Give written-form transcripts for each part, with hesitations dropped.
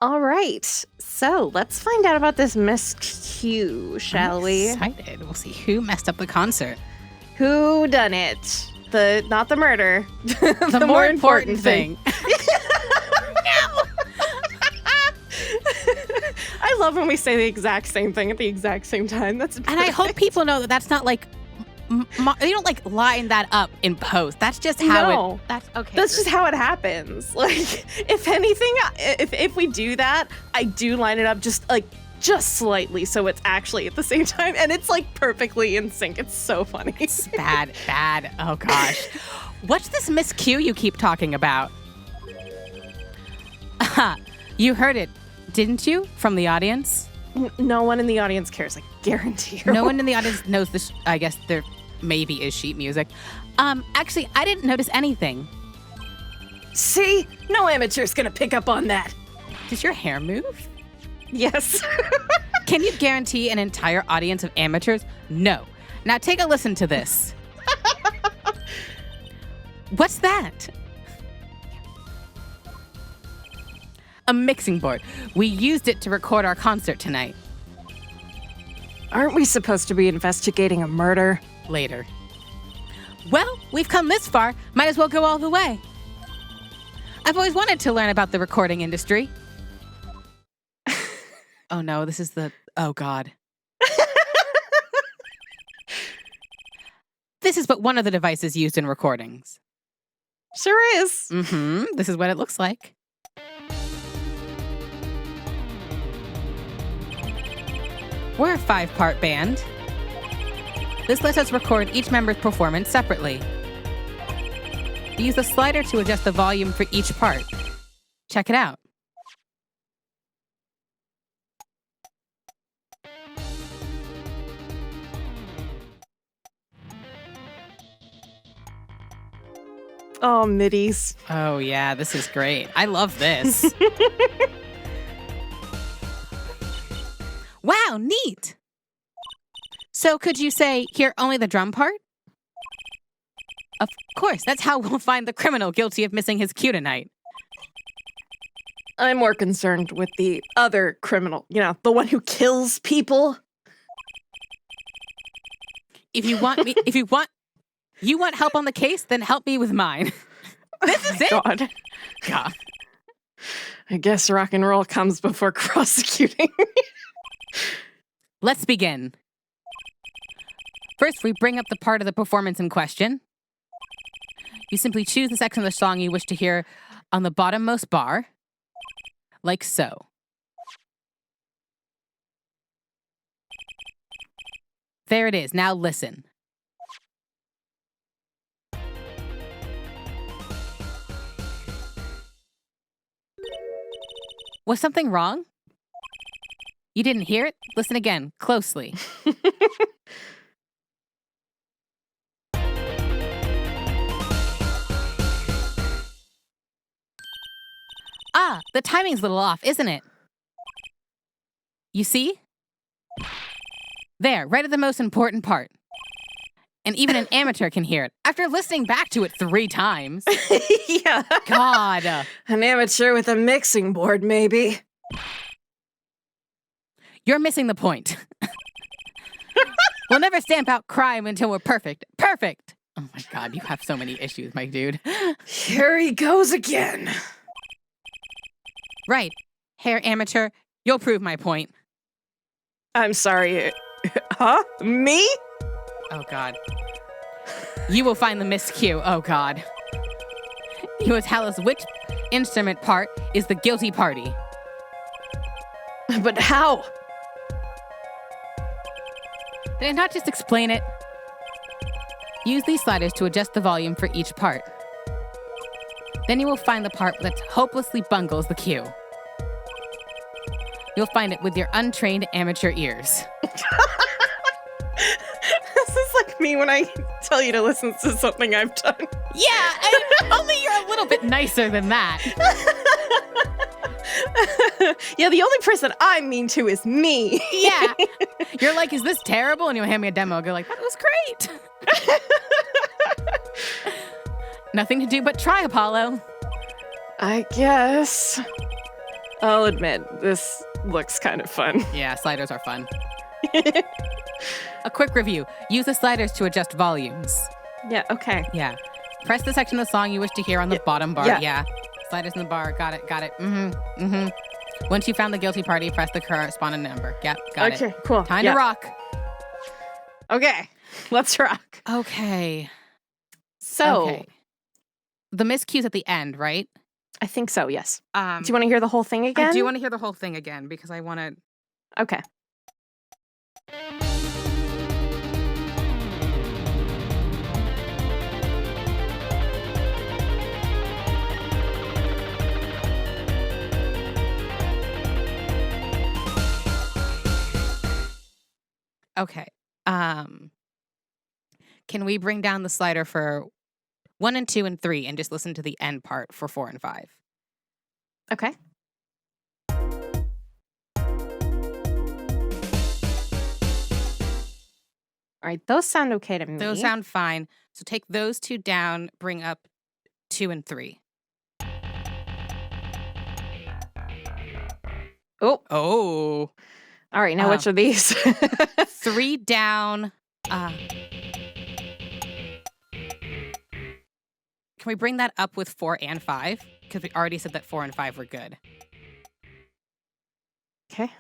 All right. So let's find out about this Miss Q, shall we? Excited. We'll see who messed up the concert. Who done it? Not the murder. The more important thing. I love when we say the exact same thing at the exact same time. That's perfect. And I hope people know that that's not like they don't like line that up in post. That's just how that's okay. That's just how it happens. Like, if anything, if we do that, I do line it up just slightly so it's actually at the same time, and it's like perfectly in sync. It's so funny. It's bad. Oh gosh. What's this Miss Q you keep talking about? You heard it, didn't you? From the audience? No one in the audience cares, I guarantee you. No one in the audience knows this. I guess there maybe is sheet music. Actually, I didn't notice anything. See? No amateur's gonna pick up on that. Does your hair move? Yes. Can you guarantee an entire audience of amateurs? No. Now take a listen to this. What's that? A mixing board. We used it to record our concert tonight. Aren't we supposed to be investigating a murder? Later. Well, we've come this far. Might as well go all the way. I've always wanted to learn about the recording industry. Oh no, this is oh God. This is but one of the devices used in recordings. Sure is. This is what it looks like. We're a 5-part band. This lets us record each member's performance separately. Use the slider to adjust the volume for each part. Check it out. Oh, middies. Oh yeah, this is great. I love this. Wow, neat. So could you say, hear only the drum part? Of course, that's how we'll find the criminal guilty of missing his cue tonight. I'm more concerned with the other criminal, the one who kills people. You want help on the case, then help me with mine. This is it. God. I guess rock and roll comes before prosecuting. Let's begin. First, we bring up the part of the performance in question. You simply choose the section of the song you wish to hear on the bottommost bar, like so. There it is. Now listen. Was something wrong? You didn't hear it? Listen again, closely. The timing's a little off, isn't it? You see? There, right at the most important part. And even an amateur can hear it after listening back to it 3 times. Yeah. God. An amateur with a mixing board, maybe. You're missing the point. We'll never stamp out crime until we're perfect. Perfect! Oh my God, you have so many issues, my dude. Here he goes again. Right. Hair amateur, you'll prove my point. I'm sorry. Huh? Me? Oh God. You will find the miscue. Oh God. You will tell us which instrument part is the guilty party. But how? Did I not just explain it? Use these sliders to adjust the volume for each part. Then you will find the part that hopelessly bungles the cue. You'll find it with your untrained amateur ears. This is like me when I tell you to listen to something I've done. Yeah, and only you're a little bit nicer than that. Yeah, the only person I'm mean to is me. Yeah. You're like, is this terrible? And you'll hand me a demo. I'll go like, that was great. Nothing to do but try, Apollo. I guess. I'll admit, this looks kind of fun. Yeah, sliders are fun. A quick review. Use the sliders to adjust volumes. Yeah, okay. Yeah. Press the section of the song you wish to hear on the bottom bar. Yeah. Sliders in the bar. Got it. Once you found the guilty party, press the corresponding number. Yep, got it. Okay, cool. Time to rock. Okay, let's rock. Okay. So, the miscues at the end, right? I think so, yes. Do you want to hear the whole thing again? I do want to hear the whole thing again because I want to... Okay. Okay. Can we bring down the slider for 1 and 2 and 3 and just listen to the end part for 4 and 5? Okay. All right, those sound okay to me. Those sound fine. So take those 2 down, bring up 2 and 3. Oh. All right, now which of these? 3 down. Can we bring that up with 4 and 5? Because we already said that 4 and 5 were good. Okay.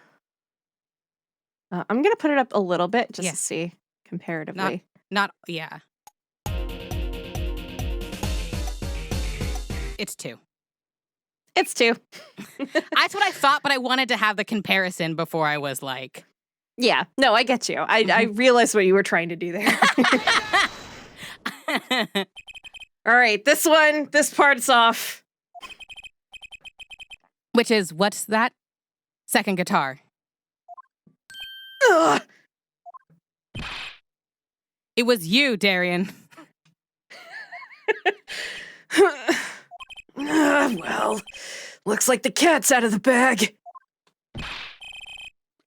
I'm going to put it up a little bit just to see comparatively. Yeah. It's 2. It's 2. That's what I thought, but I wanted to have the comparison before I was like... Yeah, no, I get you. I realized what you were trying to do there. All right, this part's off. Which is, what's that? Second guitar. Ugh. It was you, Darian. Well, looks like the cat's out of the bag.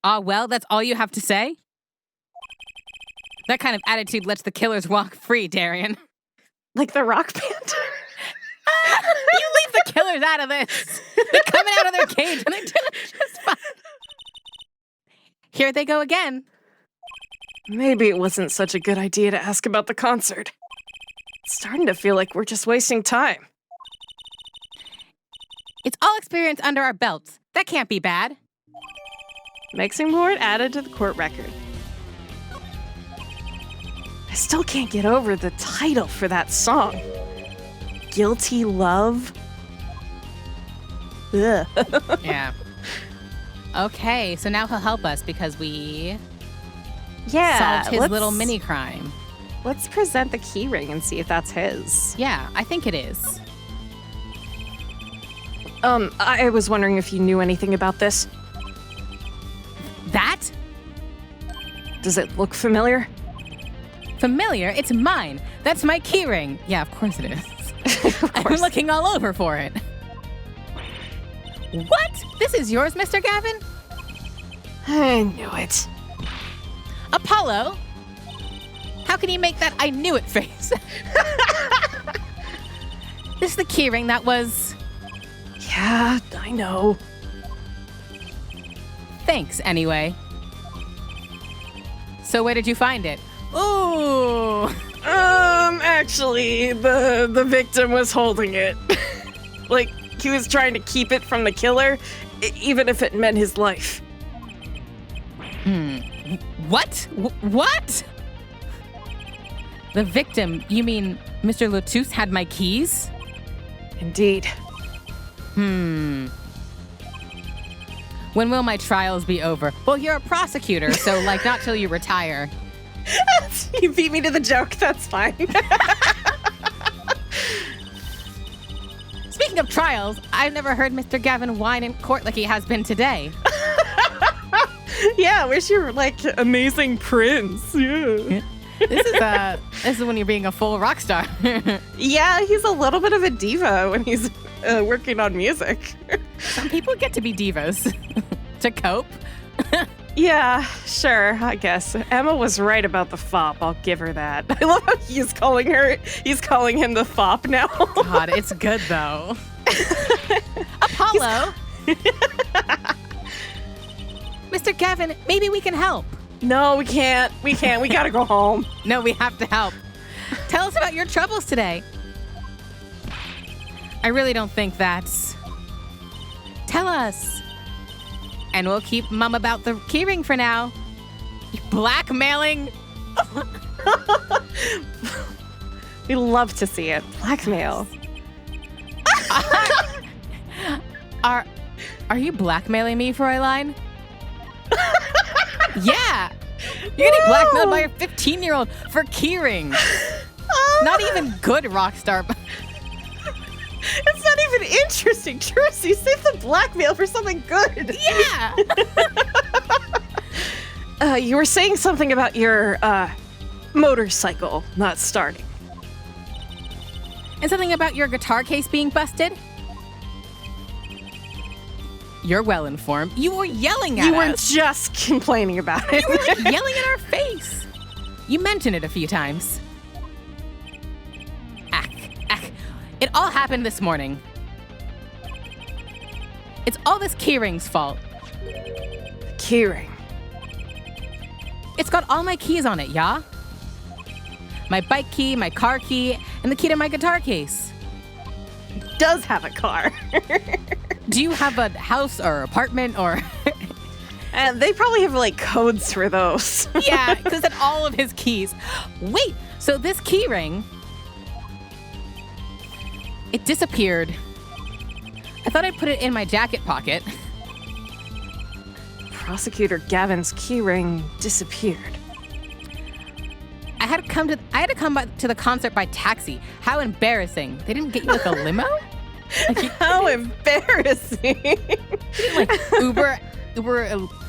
Well, that's all you have to say? That kind of attitude lets the killers walk free, Darian. Like the rock band? You leave the killers out of this. They're coming out of their cage and they're doing just fine. Here they go again. Maybe it wasn't such a good idea to ask about the concert. It's starting to feel like we're just wasting time. It's all experience under our belts. That can't be bad. Mixing board added to the court record. I still can't get over the title for that song. Guilty Love? Ugh. Yeah. Okay, so now he'll help us because we solved his little mini crime. Let's present the key ring and see if that's his. Yeah, I think it is. I was wondering if you knew anything about this. That? Does it look familiar? Familiar? It's mine. That's my key ring. Yeah, of course it is. I'm looking all over for it. What? This is yours, Mr. Gavin? I knew it. Apollo? How can you make that I knew it face? This is the key ring that was... Yeah, I know. Thanks, anyway. So where did you find it? Ooh! Actually, the victim was holding it. Like, he was trying to keep it from the killer, even if it meant his life. What? What? The victim, you mean Mr. Tues had my keys? Indeed. When will my trials be over? Well, you're a prosecutor, so, like, not till you retire. You beat me to the joke, that's fine. Speaking of trials, I've never heard Mr. Gavin whine in court like he has been today. Yeah, I wish you were, like, amazing prince. Yeah. This is when you're being a full rock star. Yeah, he's a little bit of a diva when he's working on music. Some people get to be divas to cope. Yeah, sure, I guess. Emma was right about the fop. I'll give her that. I love how he's calling him the fop now. God, it's good though. Apollo, Mr. Gavin, maybe we can help. No, we can't. We gotta go home. No, we have to help. Tell us about your troubles today. I really don't think that's... Tell us. And we'll keep mum about the keyring for now. You blackmailing? We love to see it. Blackmail. Are you blackmailing me, Fräulein? Yeah. You're getting blackmailed by a 15-year-old for keyring. Not even good rock star. It's not even interesting. Trucy, save the blackmail for something good. Yeah. You were saying something about your motorcycle not starting. And something about your guitar case being busted? You're well informed. You were yelling at us. You weren't just complaining about it. You were like yelling in our face. You mentioned it a few times. It all happened this morning. It's all this keyring's fault. Keyring. It's got all my keys on it, yeah? My bike key, my car key, and the key to my guitar case. Does have a car. Do you have a house or apartment or... And they probably have like codes for those. Yeah, because it's all of his keys. Wait, so this keyring... It disappeared. I thought I'd put it in my jacket pocket. Prosecutor Gavin's keyring disappeared. I had to come to the concert by taxi. How embarrassing. They didn't get you like a limo? How embarrassing. Like Uber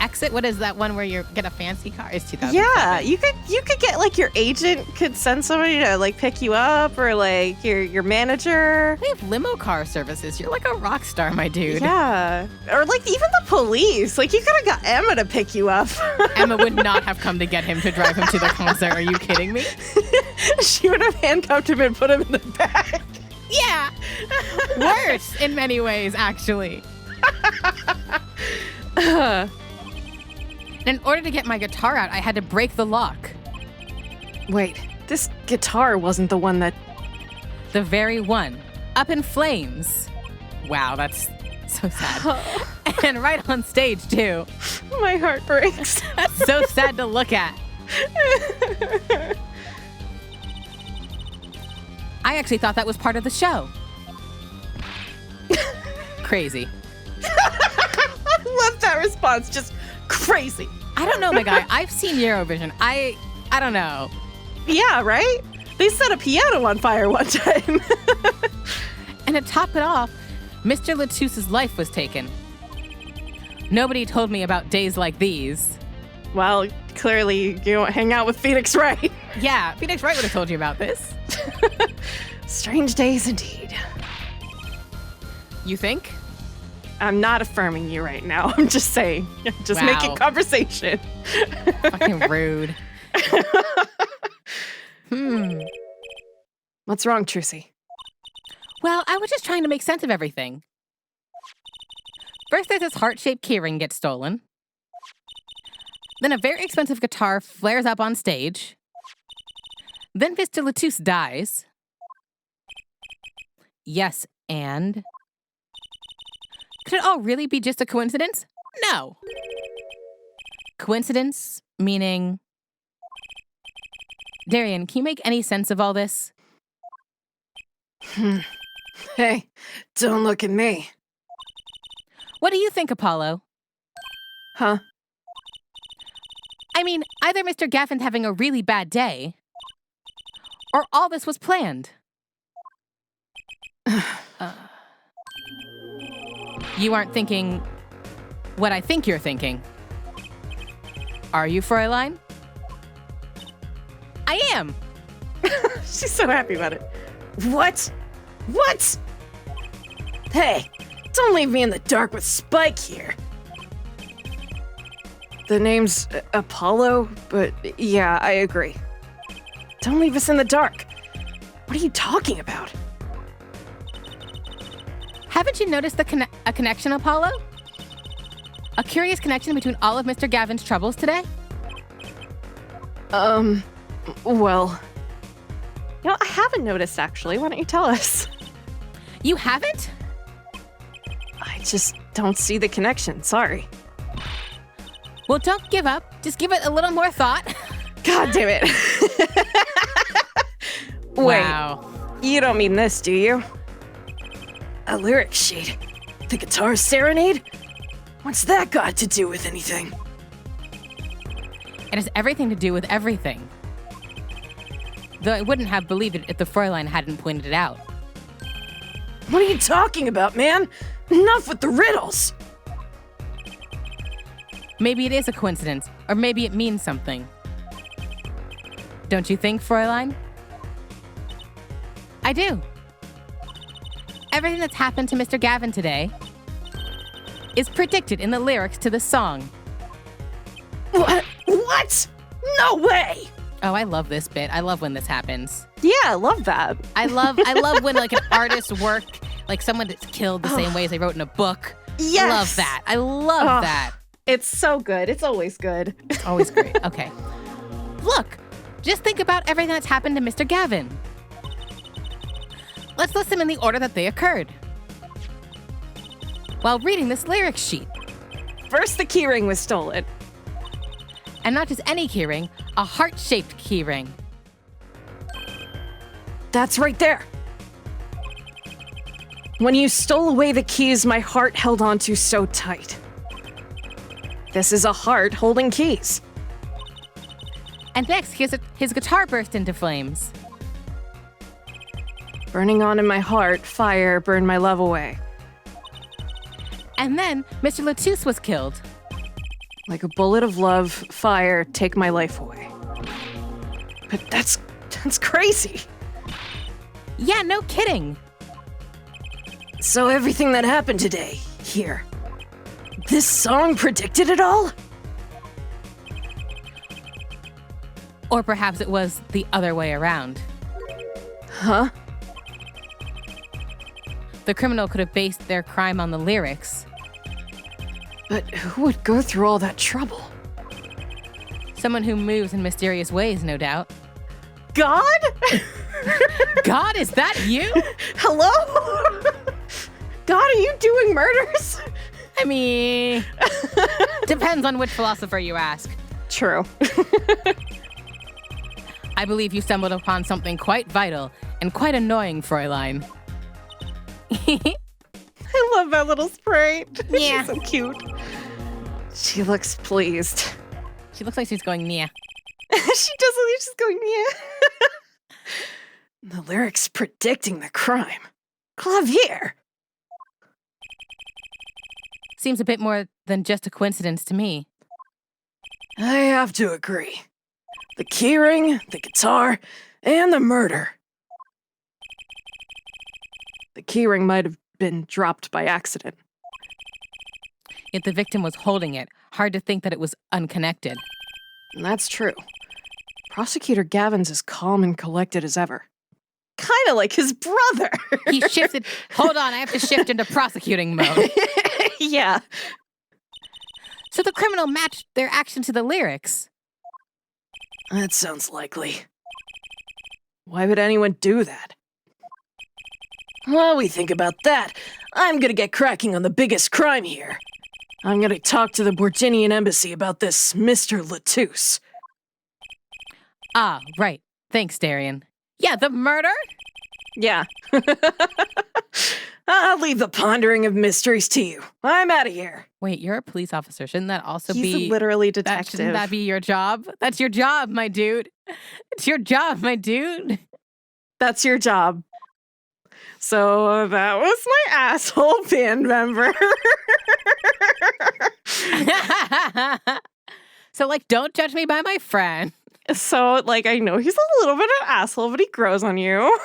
exit? What is that one where you get a fancy car? It's 2007. Yeah, you could get like your agent could send somebody to like pick you up, or like your manager. They have limo car services. You're like a rock star, my dude. Yeah, or like even the police. Like you could have got Emma to pick you up. Emma would not have come to get him to drive him to the concert. Are you kidding me? She would have handcuffed him and put him in the back. Yeah. Worse in many ways, actually. In order to get my guitar out, I had to break the lock. Wait, this guitar wasn't the one that... The very one. Up in flames. Wow, that's so sad. And right on stage, too. My heart breaks. That's so sad to look at. I actually thought that was part of the show. Crazy. I love that response. Just crazy. I don't know, my guy. I've seen Eurovision. I don't know. Yeah, right? They set a piano on fire one time. And to top it off, Mr. Latuse's life was taken. Nobody told me about days like these. Well, clearly you don't hang out with Phoenix Wright. Yeah, Phoenix Wright would have told you about this. Strange days indeed. You think? I'm not affirming you right now. I'm just saying. Just Wow. making conversation. Fucking rude. What's wrong, Trucy? Well, I was just trying to make sense of everything. First, there's this heart-shaped keyring gets stolen. Then a very expensive guitar flares up on stage. Then Mr. Latuse dies. Yes, and... Could it all really be just a coincidence? No. Coincidence, meaning... Darian, can you make any sense of all this? Hey, don't look at me. What do you think, Apollo? Huh? I mean, either Mr. Gaffin's having a really bad day, or all this was planned. You aren't thinking what I think you're thinking. Are you, Fräulein? I am. She's so happy about it. What? What? Hey, don't leave me in the dark with Spike here. The name's Apollo, but yeah, I agree. Don't leave us in the dark. What are you talking about? Haven't you noticed a connection, Apollo? A curious connection between all of Mr. Gavin's troubles today? Well... I haven't noticed, actually. Why don't you tell us? You haven't? I just don't see the connection. Sorry. Well, don't give up. Just give it a little more thought. God damn it. Wait, Wow. you don't mean this, do you? A lyric sheet? The guitar serenade? What's that got to do with anything? It has everything to do with everything. Though I wouldn't have believed it if the Fräulein hadn't pointed it out. What are you talking about, man? Enough with the riddles! Maybe it is a coincidence, or maybe it means something. Don't you think, Fräulein? I do. Everything that's happened to Mr. Gavin today is predicted in the lyrics to the song. What? No way! Oh, I love this bit. I love when this happens. Yeah, I love that. I love when like an artist's work, like someone that's killed the same way as they wrote in a book. Yes! I love that. I love that. It's so good. It's always good. Always great. Okay. Look, just think about everything that's happened to Mr. Gavin. Let's list them in the order that they occurred. While reading this lyric sheet. First, the keyring was stolen. And not just any keyring, a heart-shaped keyring. That's right there. When you stole away the keys my heart held onto so tight. This is a heart holding keys. And next, his guitar burst into flames. Burning on in my heart, fire burned my love away. And then Mr. Tues was killed. Like a bullet of love, fire, take my life away. But that's crazy. Yeah, no kidding. So everything that happened today, here, this song predicted it all? Or perhaps it was the other way around. Huh? The criminal could have based their crime on the lyrics. But who would go through all that trouble? Someone who moves in mysterious ways, no doubt. God? God, is that you? Hello? God, are you doing murders? I mean, depends on which philosopher you ask. True. I believe you stumbled upon something quite vital and quite annoying, Fräulein. I love that little sprite. Yeah. She's so cute. She looks pleased. She looks like she's going, yeah. She doesn't. She's going, yeah. The lyrics predicting the crime. Clavier. Seems a bit more than just a coincidence to me. I have to agree. The keyring, the guitar, and the murder. The keyring might have been dropped by accident. Yet the victim was holding it. Hard to think that it was unconnected. And that's true. Prosecutor Gavin's as calm and collected as ever. Kind of like his brother. He shifted. Hold on, I have to shift into prosecuting mode. Yeah. So the criminal matched their action to the lyrics. That sounds likely. Why would anyone do that? While we think about that, I'm gonna get cracking on the biggest crime here. I'm gonna talk to the Borginian embassy about this Mr. Tues. Ah, right. Thanks, Darian. Yeah, the murder? Yeah. I'll leave the pondering of mysteries to you. I'm out of here. Wait, you're a police officer. Shouldn't that also He's be... literally Shouldn't detective. that be your job? That's your job, my dude. It's your job, my dude. That's your job. So that was my asshole band member. So, like, don't judge me by my friend. So, like, I know he's a little bit of an asshole, but he grows on you.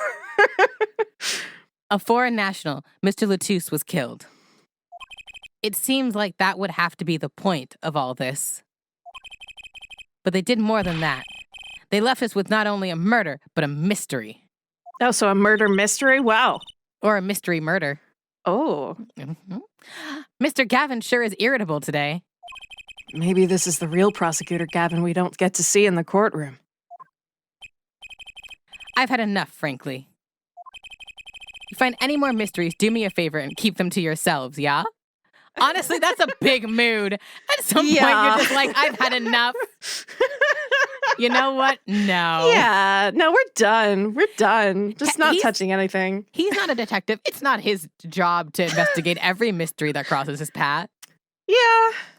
A foreign national, Mr. Tues, was killed. It seems like that would have to be the point of all this. But they did more than that. They left us with not only a murder, but a mystery. Oh, so a murder mystery? Wow. Or a mystery murder. Oh, Mhm. Mr. Gavin sure is irritable today. maybe this is the real Prosecutor Gavin we don't get to see in the courtroom. I've had enough, frankly. You find any more mysteries, do me a favor and keep them to yourselves, yeah? Honestly, that's a big mood. At some point, Yeah. you're just like, I've had enough. You know what? No. Yeah, no, we're done. We're done. Just not He's- touching anything. He's not a detective. It's not his job to investigate every mystery that crosses his path. Yeah.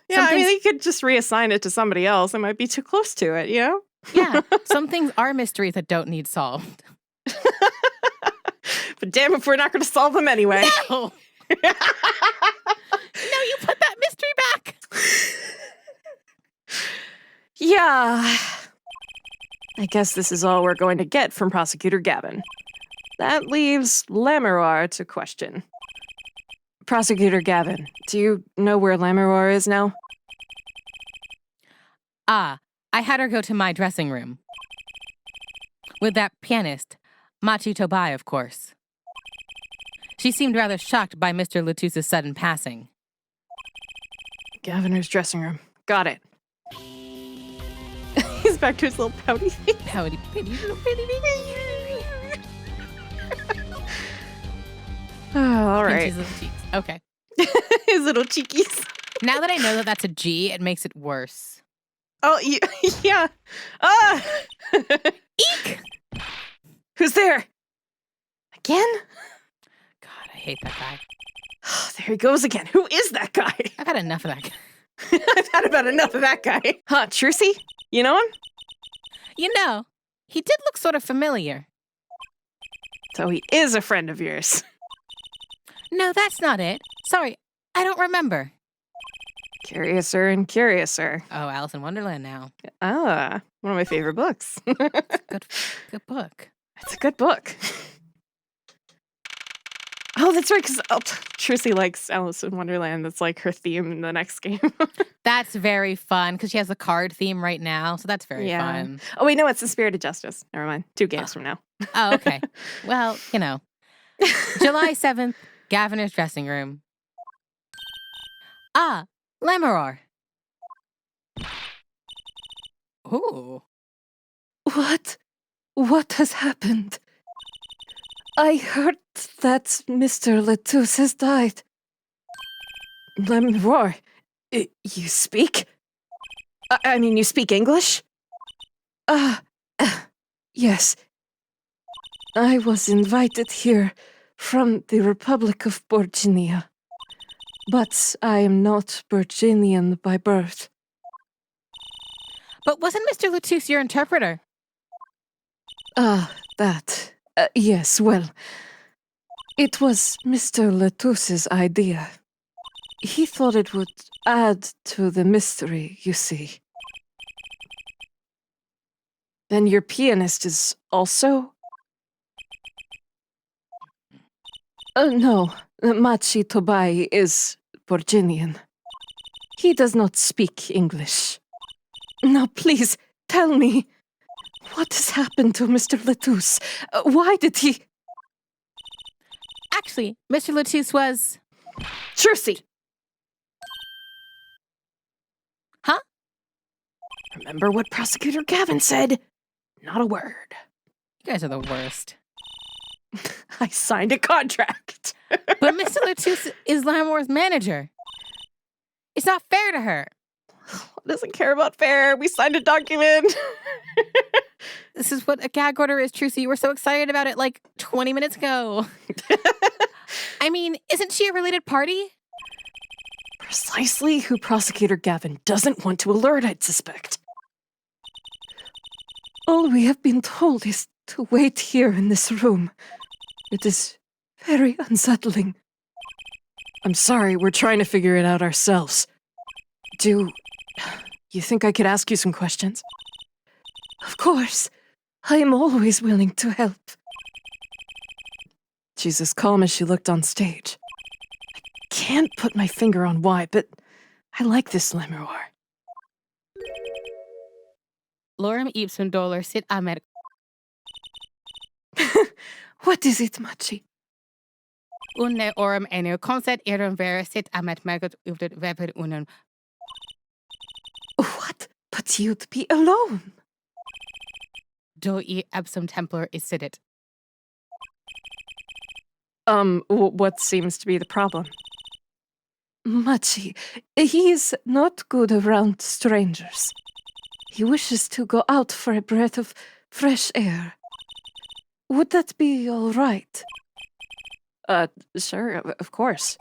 Yeah, I mean, things- they could just reassign it to somebody else. It might be too close to it, you know? Yeah, some things are mysteries that don't need solved. But damn if we're not going to solve them anyway. No! No, you put that mystery back! Yeah. I guess this is all we're going to get from Prosecutor Gavin. That leaves Lamoureux to question. Prosecutor Gavin, do you know where Lamoureux is now? Ah, I had her go to my dressing room. With that pianist, Machi Tobai, of course. She seemed rather shocked by Mr. Latus's sudden passing. Governor's dressing room. Got it. He's back to his little pouty face. Pouty, pitty, little pitty, Oh, all right. pinches of cheeks. Okay. His little cheekies. Now that I know that that's a G, it makes it worse. Oh, yeah. Ah! Eek! Who's there? Again? God, I hate that guy. There he goes again. Who is that guy? I've had enough of that guy. I've had about enough of that guy. Huh, Trucy? You know him? You know, he did look sort of familiar. So he is a friend of yours. No, that's not it. Sorry, I don't remember. Curiouser and curiouser. Oh, Alice in Wonderland now. Ah, one of my favorite books. Good book. It's a good book. Oh, that's right, because Trucy likes Alice in Wonderland. That's like her theme in the next game. That's very fun because she has a card theme right now, so that's very Yeah. fun. Oh, wait, no, it's The Spirit of Justice. Never mind. 2 games from now. Oh, okay. Well, you know. July 7th, Gaviner's dressing room. Ah, Lamoureux. Ooh. What? What has happened? I heard that Mr. Latus has died. Lamoureux, you speak? I mean, you speak English? Yes. I was invited here from the Republic of Virginia. But I am not Virginian by birth. But wasn't Mr. Latus your interpreter? That. Yes, well. It was Mr. Latus's idea. He thought it would add to the mystery, you see. Then your pianist is also? No. Machi Tobai is Virginian. He does not speak English. Now, please, tell me, what has happened to Mr. Latus? Why did he... Actually, Mr. Latus was... Trucy! Huh? Remember what Prosecutor Gavin said? Not a word. You guys are the worst. I signed a contract. But Mr. Latus is Lamoure's manager. It's not fair to her. Doesn't care about fair. We signed a document. This is what a gag order is, Trucy. You were so excited about it like 20 minutes ago. I mean, isn't she a related party? Precisely who Prosecutor Gavin doesn't want to alert, I'd suspect. All we have been told is to wait here in this room. It is very unsettling. I'm sorry, we're trying to figure it out ourselves. Do you think I could ask you some questions? Of course, I am always willing to help. She's as calm as she looked on stage. I can't put my finger on why, but I like this Lamoureux. Lorem ipsum dolor sit amer. What is it, Machi? Unne orum enu concet erum vera sit amet mergot uvdet veper unum. What? But you'd be alone. Doi absum tempor isidit. What seems to be the problem? Machi, he's not good around strangers. He wishes to go out for a breath of fresh air. Would that be all right? Sure, of course.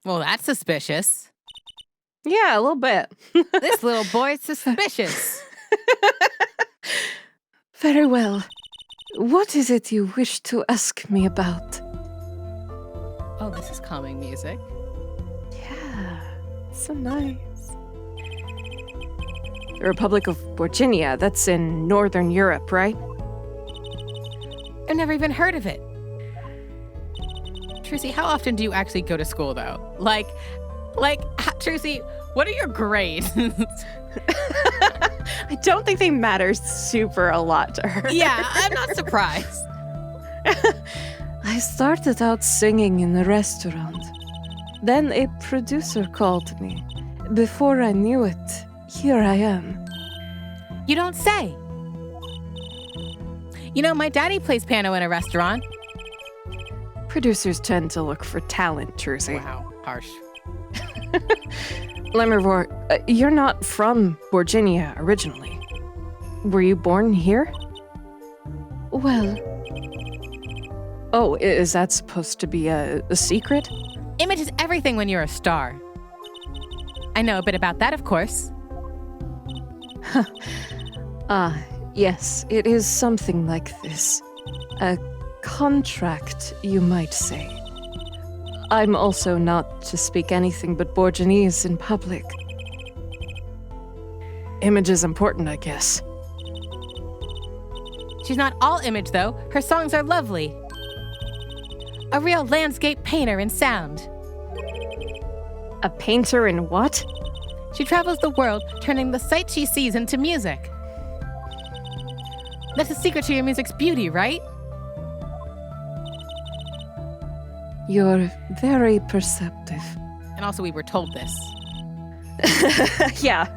Well, that's suspicious. Yeah, a little bit. This little boy is suspicious. Very well. What is it you wish to ask me about? Oh, this is calming music. Yeah, so nice. The Republic of Virginia, that's in Northern Europe, right? I've never even heard of it. Trucy, how often do you actually go to school, though? Trucy, what are your grades? I don't think they matter super a lot to her. Yeah, I'm not surprised. I started out singing in a restaurant. Then a producer called me. Before I knew it, here I am. You don't say. You know, my daddy plays piano in a restaurant. Producers tend to look for talent, Jersey. Wow, harsh. Lemmervor, you're not from Virginia originally. Were you born here? Well... Oh, is that supposed to be a secret? Image is everything when you're a star. I know a bit about that, of course. Yes, it is something like this. A contract, you might say. I'm also not to speak anything but Borginese in public. Image is important, I guess. She's not all Image, though. Her songs are lovely. A real landscape painter in sound. A painter in what? She travels the world, turning the sights she sees into music. That's the secret to your music's beauty, right? You're very perceptive. And also, we were told this. Yeah.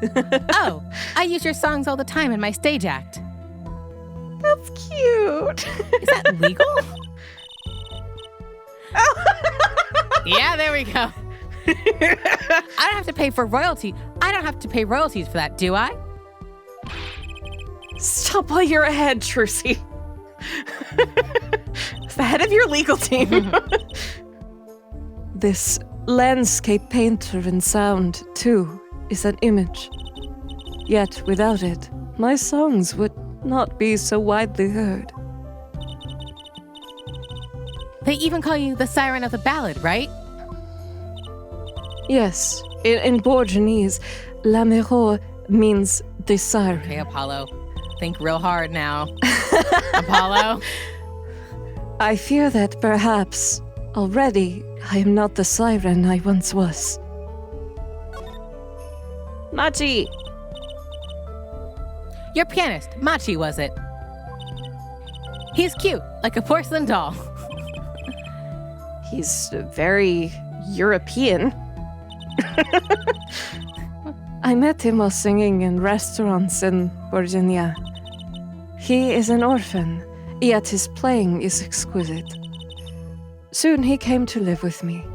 Oh, I use your songs all the time in my stage act. That's cute. Is that legal? Yeah, there we go. I don't have to pay for royalty. I don't have to pay royalties for that, do I? Stop while you're ahead, Trucy. It's the head of your legal team. This landscape painter in sound, too, is an image. Yet without it, my songs would not be so widely heard. They even call you the siren of the ballad, right? Yes, in Borginese, la mejor means the siren. Okay, Apollo. Think real hard now. Apollo? I fear that perhaps already I am not the siren I once was. Machi. Your pianist, Machi, was it? He's cute, like a porcelain doll. He's very European. I met him while singing in restaurants in Virginia. He is an orphan, yet his playing is exquisite. Soon he came to live with me.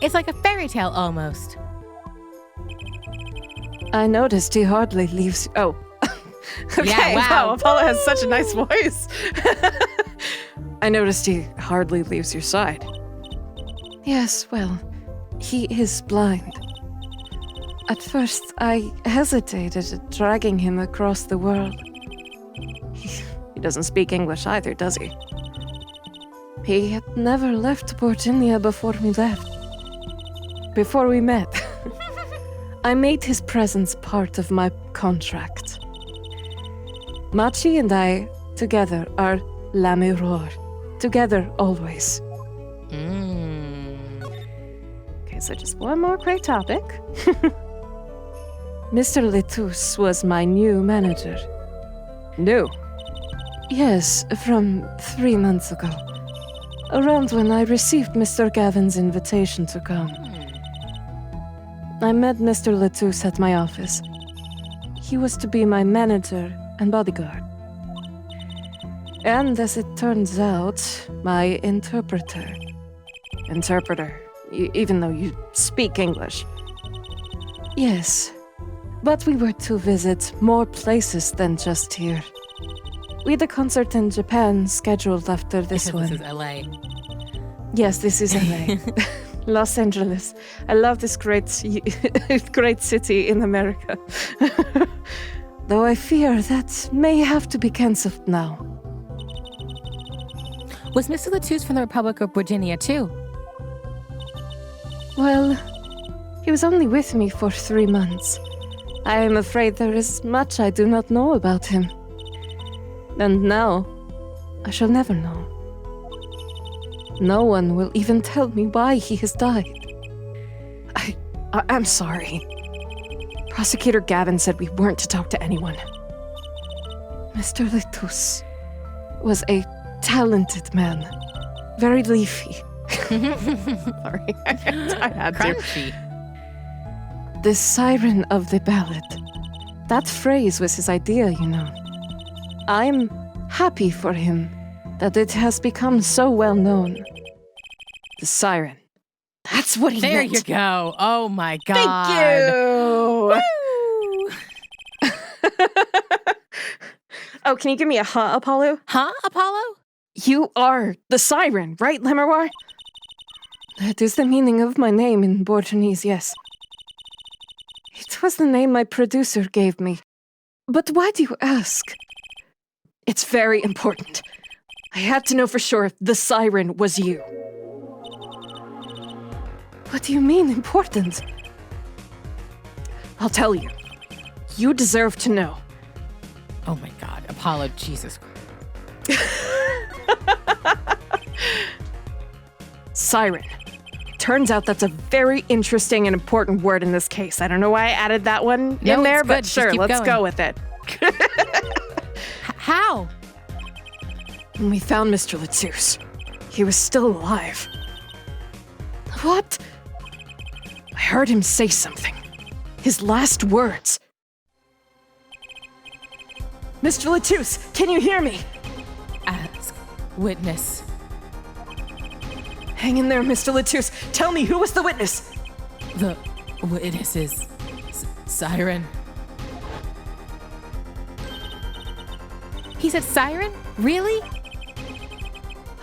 It's like a fairy tale almost. I noticed he hardly leaves... Oh. Okay, Yeah, wow. Apollo has such a nice voice. I noticed he hardly leaves your side. Yes, well, he is blind. At first, I hesitated at dragging him across the world. He doesn't speak English either, does he? He had never left Virginia before we left. Before we met. I made his presence part of my contract. Machi and I, together, are la mirror. Together, always. Okay, so just one more quick topic. Mr. Tues was my new manager. New? Yes, from 3 months ago. Around when I received Mr. Gavin's invitation to come. I met Mr. Tues at my office. He was to be my manager and bodyguard. And as it turns out, my interpreter. Interpreter, even though you speak English. Yes, but we were to visit more places than just here. We had a concert in Japan scheduled after this one. This is LA. Yes, this is LA. Los Angeles. I love this great city in America. Though I fear that may have to be cancelled now. Was Mr. Tues from the Republic of Virginia too? Well, he was only with me for 3 months. I am afraid there is much I do not know about him. And now, I shall never know. No one will even tell me why he has died. I'm sorry. Prosecutor Gavin said we weren't to talk to anyone. Mr. Tues was a talented man. Very leafy. Sorry, I had to. Crunchy. The siren of the ballad. That phrase was his idea, you know. I'm happy for him that it has become so well known. The siren. That's what he There meant. you go. Oh my God. Thank you. Woo! Oh, can you give me a huh, Apollo? Huh, Apollo? You are the siren, right, Lemuroir? That is the meaning of my name in Bortonese, yes. It was the name my producer gave me. But why do you ask? It's very important. I had to know for sure if the siren was you. What do you mean, important? I'll tell you. You deserve to know. Oh my God, Apollo, Jesus Christ. Siren. Turns out that's a very interesting and important word in this case. I don't know why I added that one No, in there, it's but good. Just sure, keep let's going. go with it. How? When we found Mr. Tues, he was still alive. What? I heard him say something. His last words. Mr. Tues, can you hear me? Ask. Witness. Hang in there, Mr. Tues. Tell me, who was the witness? The witness is Siren. He said siren? Really?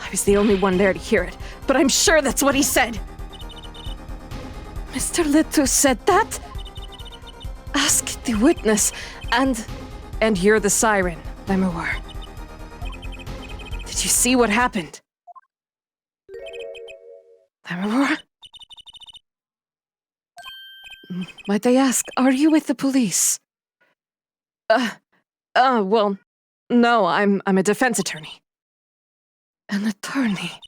I was the only one there to hear it, but I'm sure that's what he said. Mr. Tues said that? Ask the witness, and you're the siren, Lemuroir. Did you see what happened? Lemuroir? Might I ask, are you with the police? Well, no, I'm a defense attorney. An attorney?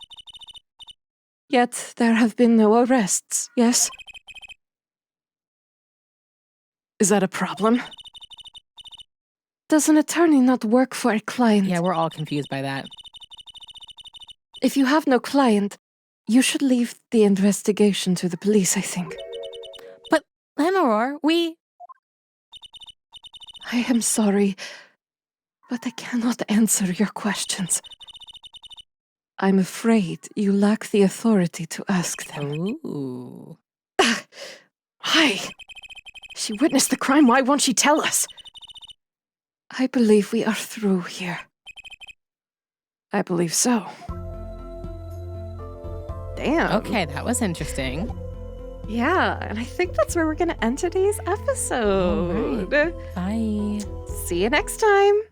Yet there have been no arrests, yes? Is that a problem? Does an attorney not work for a client? Yeah, we're all confused by that. If you have no client, you should leave the investigation to the police, I think. But, Lemuroir, I am sorry, but I cannot answer your questions. I'm afraid you lack the authority to ask them. Ooh. Why? She witnessed the crime, why won't she tell us? I believe we are through here. I believe so. Damn. Okay, that was interesting. Yeah, and I think that's where we're going to end today's episode. Bye. See you next time.